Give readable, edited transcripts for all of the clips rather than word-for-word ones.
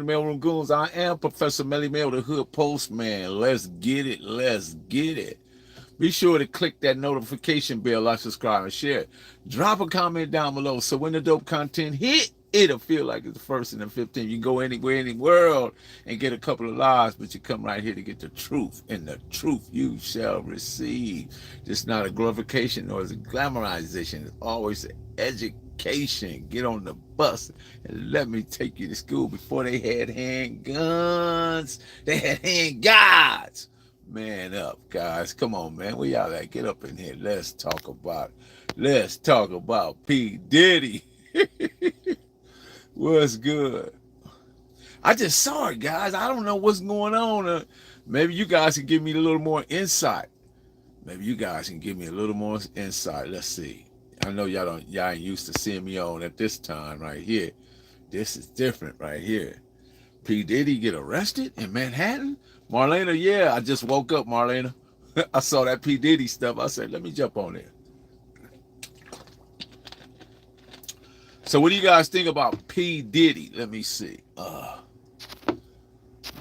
Mailroom Goons. I am Professor Melly Mail, the Hood Postman. Let's get it. Let's get it. Be sure to click that notification bell, like, subscribe, and share. Drop a comment down below so when the dope content hit, it'll feel like it's the first and the 15th. You can go anywhere in the world and get a couple of lives, but you come right here to get the truth, and the truth you shall receive. It's not a glorification nor is a glamorization. It's always an education. Get on the bus and let me take you to school. Before they had handguns, they had handguards. Man up, guys. Come on, man. Where y'all at? Get up in here. Let's talk about P. Diddy. What's good? I just saw it, guys. I don't know what's going on. Maybe you guys can give me a little more insight. Maybe you guys can give me a little more insight. Let's see. I know y'all ain't used to seeing me on at this time right here. This is different right here. P. Diddy get arrested in Manhattan? Marlena, yeah, I just woke up, Marlena. I saw that P. Diddy stuff. I said, let me jump on there. So what do you guys think about P. Diddy? Let me see. Let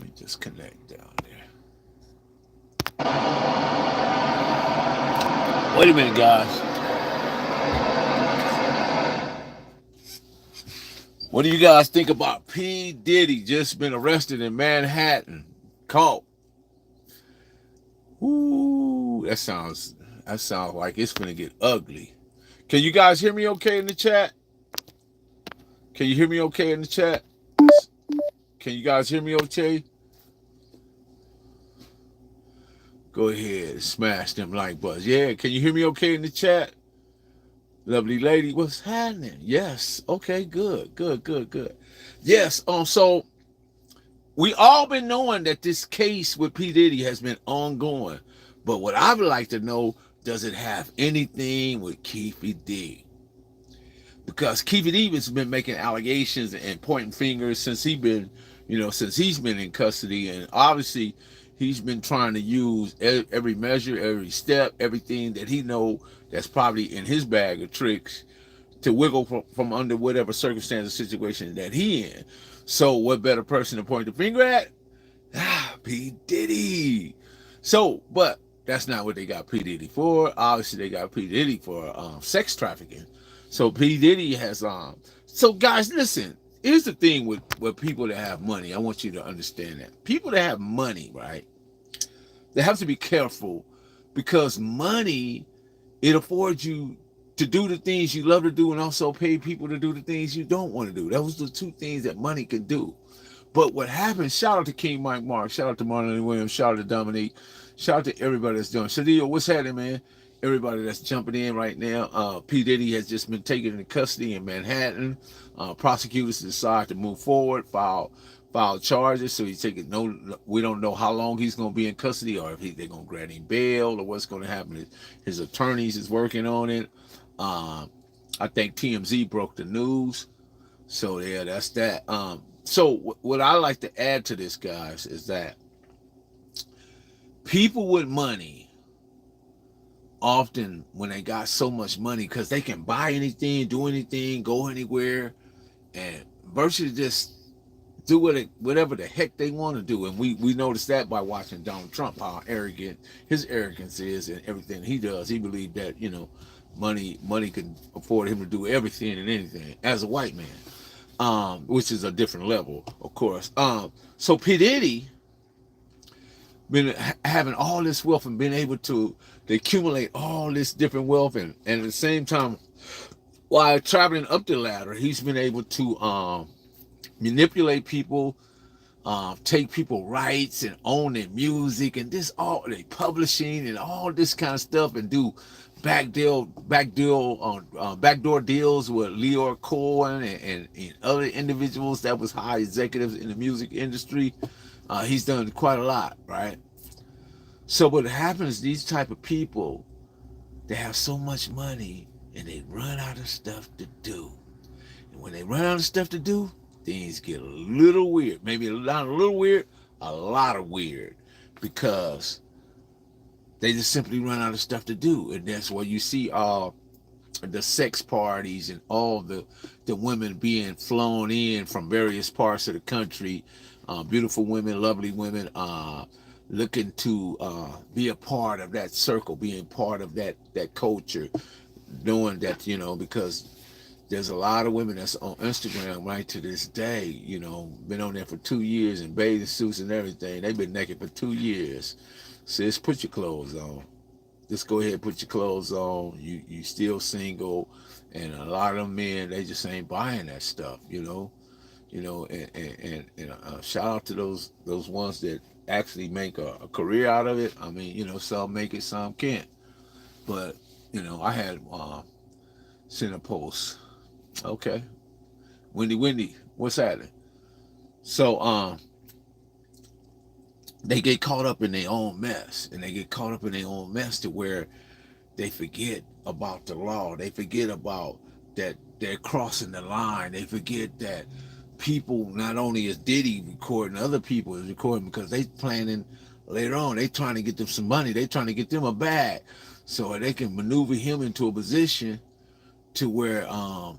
me just connect down there. Wait a minute, guys. What do you guys think about P. Diddy just been arrested in Manhattan? Caught. Ooh, that sounds like it's gonna get ugly. Can you guys hear me okay in the chat? Can you hear me okay in the chat? Can you guys hear me okay? Go ahead, smash them like buttons. Yeah, can you hear me okay in the chat? Lovely lady, what's happening? Yes. Okay, good. Yes, so we all been knowing that this case with P. Diddy has been ongoing. But what I would like to know, does it have anything with Keefe D? Because Keefe D has been making allegations and pointing fingers since he's been in custody, and obviously he's been trying to use every measure, every step, everything that he know that's probably in his bag of tricks to wiggle from under whatever circumstance or situation that he in. So what better person to point the finger at? P. Diddy. So, but that's not what they got P. Diddy for. Obviously, they got P. Diddy for sex trafficking. So P. Diddy has So guys, listen. Here's the thing with people that have money. I want you to understand that people that have money, right? They have to be careful because money, it affords you to do the things you love to do and also pay people to do the things you don't want to do. Those are the two things that money can do. But what happens, shout out to King Mike Mark, shout out to Marlon Williams, shout out to Dominique, shout out to everybody that's doing. Shadia, what's happening, man? Everybody that's jumping in right now. P. Diddy has just been taken into custody in Manhattan. Prosecutors decide to move forward, file charges. So he's taking we don't know how long he's going to be in custody or if they're going to grant him bail or what's going to happen. His attorneys is working on it. I think TMZ broke the news. So yeah, that's that. So what I like to add to this, guys, is that people with money often, when they got so much money, because they can buy anything, do anything, go anywhere, and virtually just do whatever the heck they want to do. And we noticed that by watching Donald Trump, how arrogant his arrogance is and everything he does. He believed that money can afford him to do everything and anything as a white man, which is a different level, of course. So P. Diddy been having all this wealth and been able to accumulate all this different wealth, and at the same time, while traveling up the ladder, he's been able to manipulate people, take people rights and own their music and this all they publishing and all this kind of stuff, and do backdoor deals with Leo Cohen and other individuals that was high executives in the music industry. He's done quite a lot, right? So what happens, these type of people, they have so much money and they run out of stuff to do. And when they run out of stuff to do, things get a little weird. Maybe not a little weird, a lot of weird. Because they just simply run out of stuff to do. And that's why you see the sex parties and all the women being flown in from various parts of the country, beautiful women, lovely women, looking to be a part of that circle, being part of that culture, knowing that, because there's a lot of women that's on Instagram right to this day, been on there for 2 years in bathing suits and everything. They've been naked for 2 years. Sis, put your clothes on. Just go ahead and put your clothes on. You still single, and a lot of them men, they just ain't buying that stuff, and shout out to those ones that actually make a career out of it. I mean, some make it, some can't. But I had sent a post. Okay, Wendy, what's happening? So they get caught up in their own mess, and they get caught up in their own mess to where they forget about the law. They forget about that they're crossing the line. They forget that people, not only is Diddy recording, other people is recording because they planning later on. They trying to get them some money. They trying to get them a bag so they can maneuver him into a position to where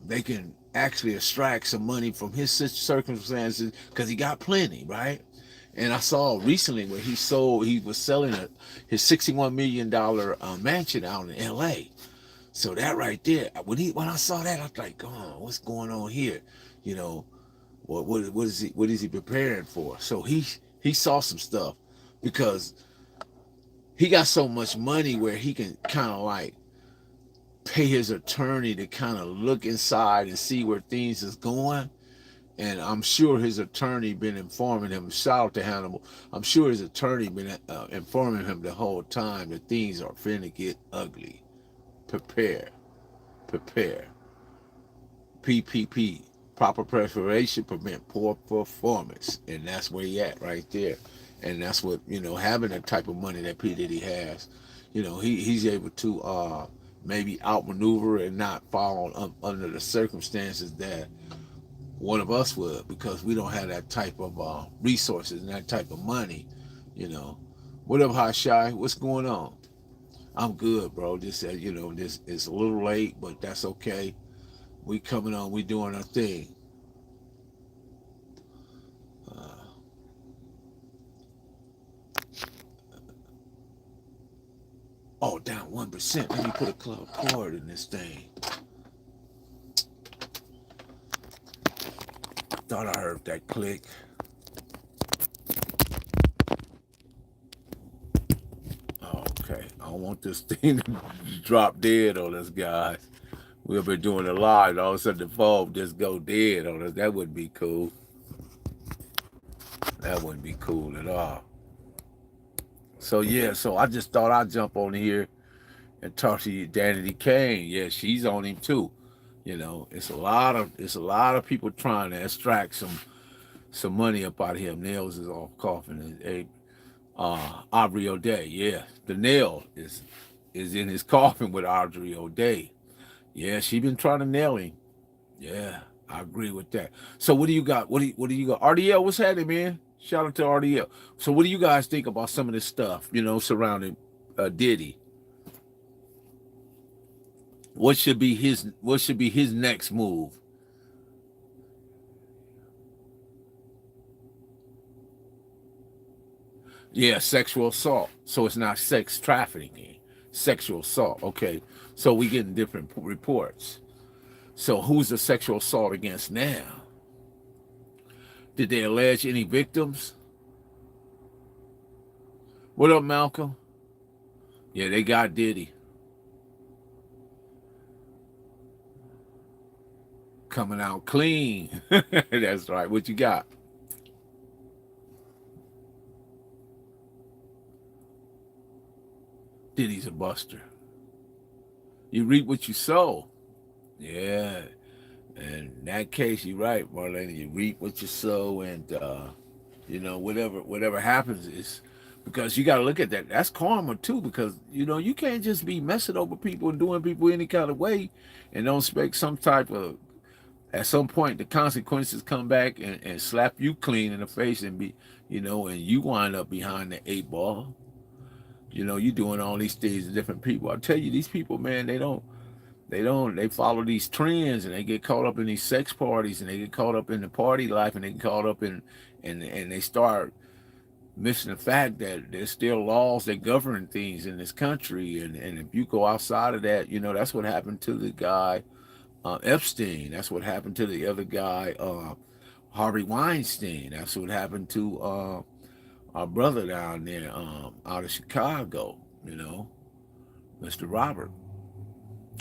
they can actually extract some money from his circumstances because he got plenty, right? And I saw recently where he was selling his $61 million mansion out in L.A. So that right there, when I saw that, I was like, oh, what's going on here? You know, what is he preparing for? So he saw some stuff because he got so much money where he can kind of like pay his attorney to kind of look inside and see where things is going. And I'm sure his attorney been informing him. Shout out to Hannibal. I'm sure his attorney been informing him the whole time that things are finna get ugly. Prepare. PPP. Proper preparation prevent poor performance, and that's where he at right there. And that's what having the type of money that P Diddy has. He's able to maybe outmaneuver and not fall under the circumstances that one of us would, because we don't have that type of resources and that type of money. What up, Hot Shy? What's going on? I'm good, bro. Just this it's a little late, but that's okay. We coming on. We doing our thing. Uh, oh, down 1%. Let me put a club cord in this thing. Thought I heard that click. Oh, okay. I don't want this thing to drop dead on us, guys. We've been doing a lot, and all of a sudden the phone just go dead on us. That wouldn't be cool. That wouldn't be cool at all. So yeah, so I just thought I'd jump on here and talk to you, Danny Kane. Yeah, she's on him too. It's a lot of people trying to extract some money up out of him. Nails is all coughing. Aubrey O'Day, yeah, the nail is in his coffin with Audrey O'Day. Yeah, she been trying to nail him. Yeah, I agree with that. So what do you got? What do you got? RDL, what's happening, man? Shout out to RDL. So what do you guys think about some of this stuff, surrounding Diddy? What should be his next move? Yeah, sexual assault. So it's not sex trafficking. Sexual assault. Okay. So we getting different reports. So who's the sexual assault against now? Did they allege any victims? What up, Malcolm? Yeah, they got Diddy coming out clean. That's right. What you got? Diddy's a buster. You reap what you sow. Yeah. And in that case, you're right, Marlene. You reap what you sow, and whatever happens is because you got to look at that. That's karma too, because you can't just be messing over people and doing people any kind of way, and don't expect some type of. At some point, the consequences come back and slap you clean in the face and and you wind up behind the 8 ball. You doing all these things to different people. I tell you, these people, man, they don't. They follow these trends, and they get caught up in these sex parties, and they get caught up in the party life, and they get caught up in, and they start missing the fact that there's still laws that govern things in this country, and if you go outside of that, that's what happened to the guy Epstein. That's what happened to the other guy, Harvey Weinstein. That's what happened to our brother down there out of Chicago, Mr. Robert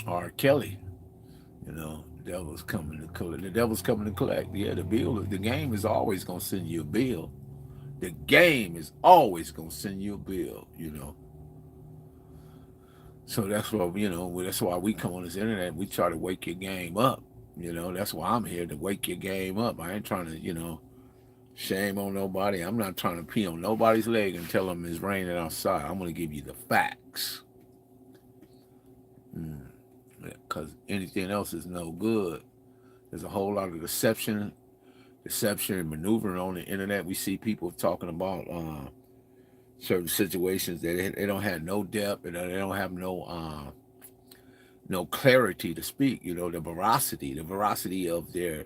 R. Kelly. The devil's coming to collect. The devil's coming to collect. Yeah, the game is always gonna send you a bill. The game is always gonna send you a bill. So that's why we come on this internet. We try to wake your game up. That's why I'm here to wake your game up. I ain't trying to, shame on nobody. I'm not trying to pee on nobody's leg and tell them it's raining outside. I'm gonna give you the facts. Because anything else is no good. There's a whole lot of deception and maneuvering on the internet. We see people talking about certain situations that they don't have no depth, and they don't have no clarity to speak. The veracity of their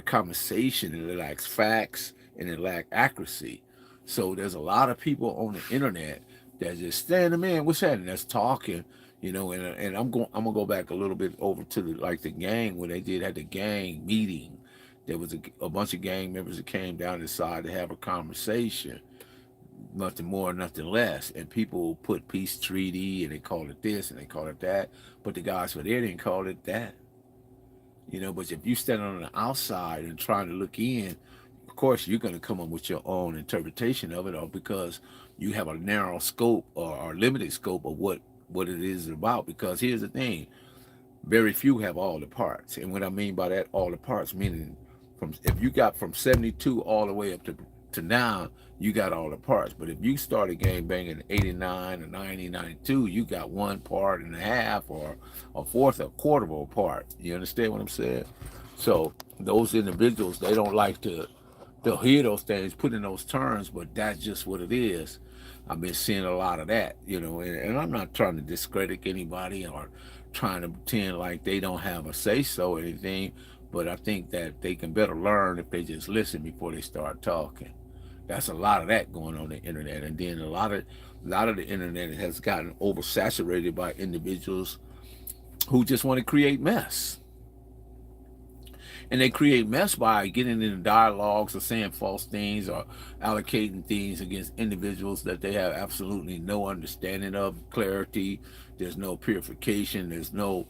conversation, and it lacks facts and it lacks accuracy. So there's a lot of people on the internet that just standing, man, what's happening? That's talking. And I'm gonna go back a little bit over to the gang when they did had the gang meeting. There was a bunch of gang members that came down and decided to have a conversation, nothing more, nothing less. And people put peace treaty, and they called it this and they called it that. But the guys were there didn't call it that. But if you stand on the outside and trying to look in, of course you're going to come up with your own interpretation of it, or because you have a narrow scope or limited scope of what it is about. Because here's the thing: very few have all the parts. And what I mean by that, all the parts, meaning if you got from 72 all the way up to now, you got all the parts. But if you started game banging 89 or 90, 92, you got one part and a half, or a fourth, a quarter of a part. You understand what I'm saying? So those individuals, they don't like to, they'll hear those things put in those terms, but that's just what it is. I've been seeing a lot of that, and I'm not trying to discredit anybody or trying to pretend like they don't have a say so or anything, but I think that they can better learn if they just listen before they start talking. That's a lot of that going on the internet, and then a lot of the internet has gotten oversaturated by individuals who just want to create mess. And they create mess by getting into dialogues or saying false things or allocating things against individuals that they have absolutely no understanding of, clarity. There's no purification. There's no,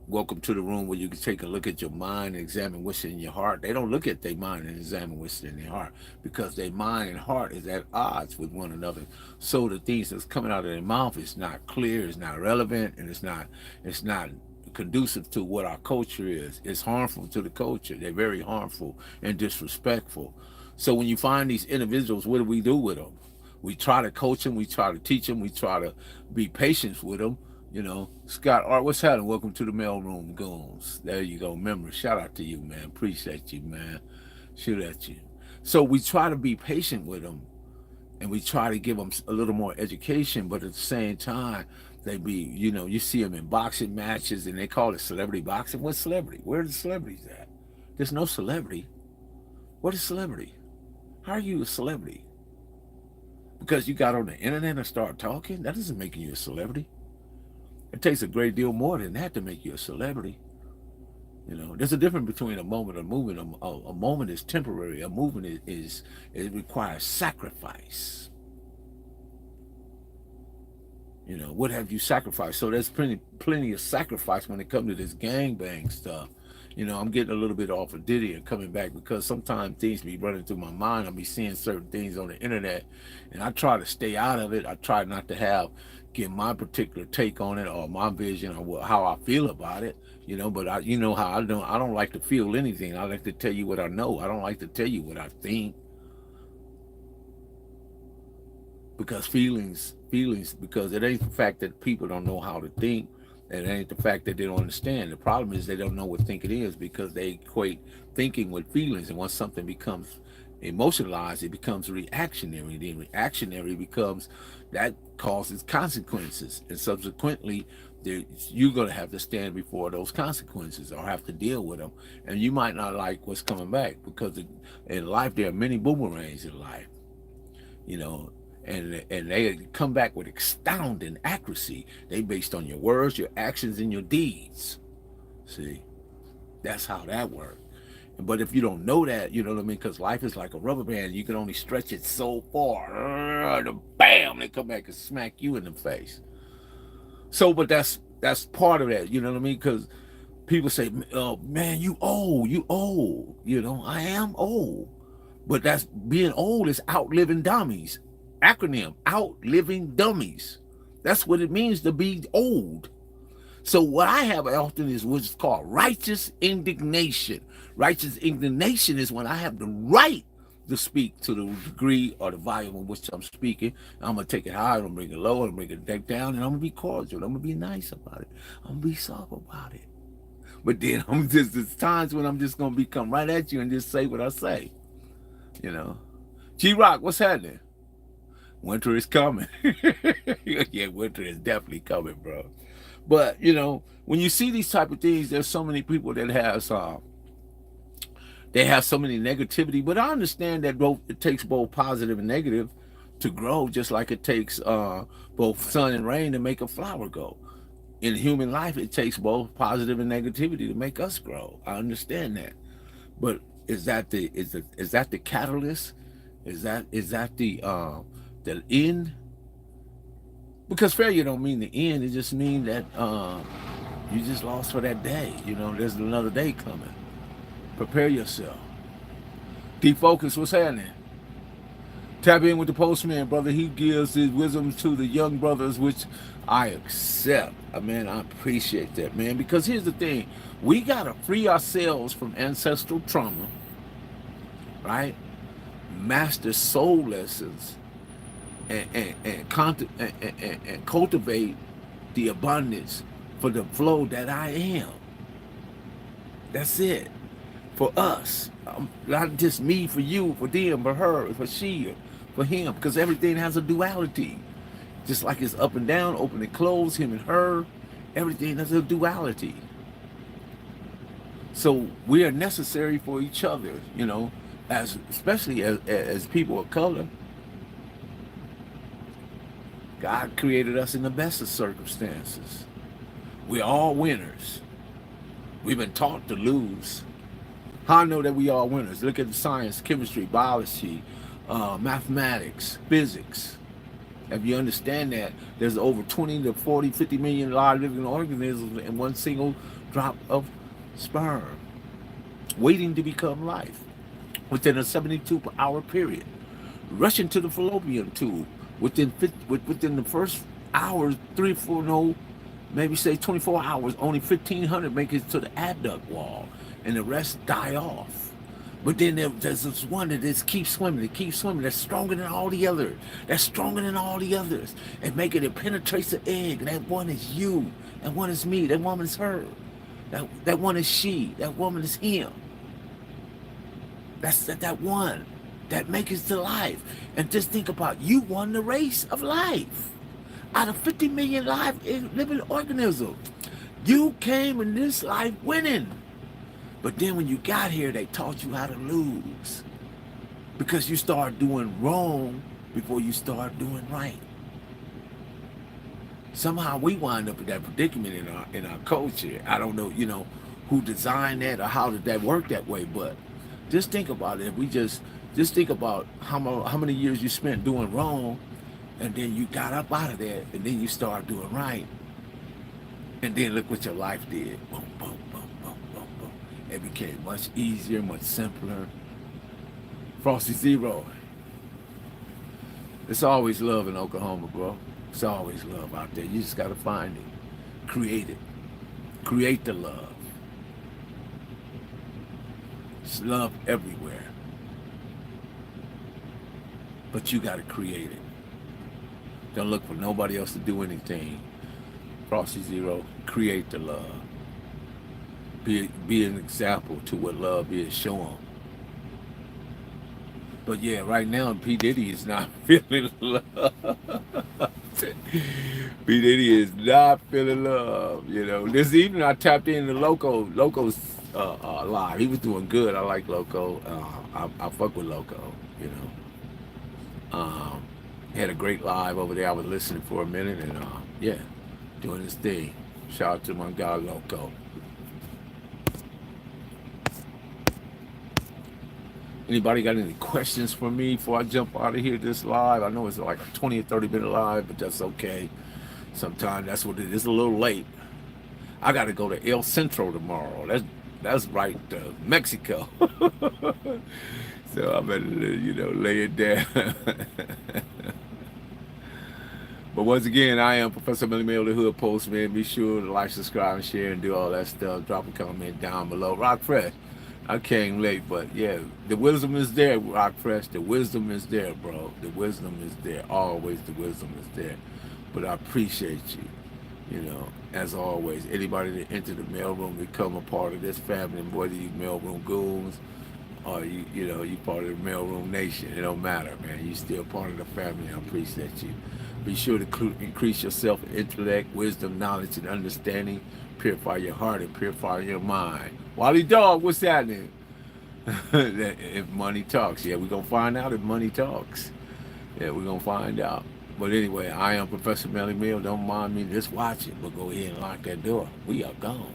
welcome to the room where you can take a look at your mind and examine what's in your heart. They don't look at their mind and examine what's in their heart, because their mind and heart is at odds with one another. So the things that's coming out of their mouth is not clear, it's not relevant, and it's not conducive to what our culture is. It's harmful to the culture. They're very harmful and disrespectful. So when you find these individuals, what do we do with them? We try to coach them. We try to teach them. We try to be patient with them. Scott Art, what's happening? Welcome to the mailroom, Goons. There you go. Remember, shout out to you, man. Appreciate you, man. Shoot at you. So we try to be patient with them, and we try to give them a little more education, but at the same time, they be, you see them in boxing matches, and they call it celebrity boxing. What's celebrity? Where are the celebrities at? There's no celebrity. What is celebrity? How are you a celebrity? Because you got on the internet and start talking? That doesn't make you a celebrity. It takes a great deal more than that to make you a celebrity. There's a difference between a moment and a movement. A moment is temporary. A movement it requires sacrifice. What have you sacrificed? So there's plenty of sacrifice when it comes to this gangbang stuff. I'm getting a little bit off of Diddy and coming back, because sometimes things be running through my mind. I'll be seeing certain things on the internet, and I try to stay out of it. I try not to give my particular take on it or my vision or how I feel about it. But how I don't like to feel anything. I like to tell you what I know. I don't like to tell you what I think. Because feelings, because it ain't the fact that people don't know how to think. It ain't the fact that they don't understand. The problem is they don't know what thinking is, because they equate thinking with feelings. And once something becomes emotionalized, it becomes reactionary. Then reactionary that causes consequences. And subsequently, you're going to have to stand before those consequences or have to deal with them. And you might not like what's coming back because in life, there are many boomerangs in life, you know, and they come back with astounding accuracy. They based on your words, your actions, and your deeds. See, that's how that works. But if you don't know that, you know what I mean? Because life is like a rubber band. You can only stretch it so far. Bam! They come back and smack you in the face. So, but that's part of that. You know what I mean? Because people say, "Oh man, you old, you old." You know, I am old, but that's being old is outliving dummies. Acronym: outliving dummies. That's what it means to be old. So what I have often is what's called righteous indignation. Righteous indignation is when I have the right to speak to the degree or the volume in which I'm speaking. I'm gonna take it high, I'm gonna bring it low, I'm gonna bring it back down, and I'm gonna be cordial. I'm gonna be nice about it. I'm gonna be soft about it. But then there's times when I'm just gonna come right at you and just say what I say. You know, G Rock, what's happening? Winter is coming. Yeah, winter is definitely coming, bro. But you know, when you see these type of things, there's so many people that they have so many negativity. But I understand that both it takes both positive and negative to grow, just like it takes both sun and rain to make a flower grow. In human life, it takes both positive and negativity to make us grow. I understand that. But is that the catalyst? Is that the end? Because failure don't mean the end. It just means that you just lost for that day. You know, there's another day coming. Prepare yourself. Defocus. What's happening? Tap in with the postman, brother. He gives his wisdom to the young brothers, which I accept. Man, I appreciate that, man. Because here's the thing. We got to free ourselves from ancestral trauma, right? Master soul lessons and cultivate the abundance for the flow that I am. That's it. For us. Not just me, for you, for them, for her, for she, for him. Because everything has a duality. Just like it's up and down, open and close, him and her. Everything has a duality. So we are necessary for each other, you know, especially as people of color. God created us in the best of circumstances. We're all winners. We've been taught to lose. How I know that we are winners? Look at the science, chemistry, biology, mathematics, physics. If you understand that, there's over 20 to 40, 50 million live living organisms in one single drop of sperm, waiting to become life within a 72-hour period. Rushing to the fallopian tube within the first hours, 3, 4, no, maybe say 24 hours, only 1,500 make it to the adduct wall, and the rest die off. But then there's this one that just keeps swimming, it keeps swimming, that's stronger than all the others. That's stronger than all the others. And make it penetrates the egg. And that one is you. That one is me. That woman is her. That one is she. That woman is him. That's that one that makes it to life. And just think about, you won the race of life. Out of 50 million live living organisms, you came in this life winning. But then when you got here, they taught you how to lose. Because you start doing wrong before you start doing right. Somehow we wind up in that predicament in our culture. I don't know, you know, who designed that or how did that work that way, but just think about it. If we just think about how many years you spent doing wrong, and then you got up out of that, and then you start doing right. And then look what your life did. Boom, boom, boom, boom, boom, boom. It became much easier, much simpler. Frosty Zero. It's always love in Oklahoma, bro. It's always love out there. You just got to find it. Create it. Create the love. It's love everywhere. But you got to create it. Don't look for nobody else to do anything. Frosty Zero, create the love. Be an example to what love is. Show them. But yeah, right now P. Diddy is not feeling love. B Diddy is not feeling love. You know, this evening I tapped into Loco's live. He was doing good. I like Loco. I fuck with Loco. You know, had a great live over there. I was listening for a minute and yeah, doing his thing. Shout out to my guy Loco. Anybody got any questions for me before I jump out of here this live? I know it's like a 20 or 30 minute live, but that's okay. Sometimes that's what it is. It's a little late. I got to go to El Centro tomorrow. That's right, Mexico. So I better, lay it down. But once again, I am Professor Millie Mail, the Hood Postman. Be sure to like, subscribe, and share, and do all that stuff. Drop a comment down below. Rock Fresh. I came late, but yeah, the wisdom is there, Rock Fresh. The wisdom is there, bro. The wisdom is there. Always the wisdom is there. But I appreciate you. As always, anybody that entered the mailroom, become a part of this family, whether you mailroom goons or you part of the mailroom nation. It don't matter, man. You still part of the family. I appreciate you. Be sure to increase your self-intellect, wisdom, knowledge, and understanding. Purify your heart and purify your mind. Wally Dog, what's happening? If money talks, yeah, we're gonna find out if money talks. Yeah, we're gonna find out. But anyway, I am Professor Melly Mill. Don't mind me just watching, but go ahead and lock that door. We are gone.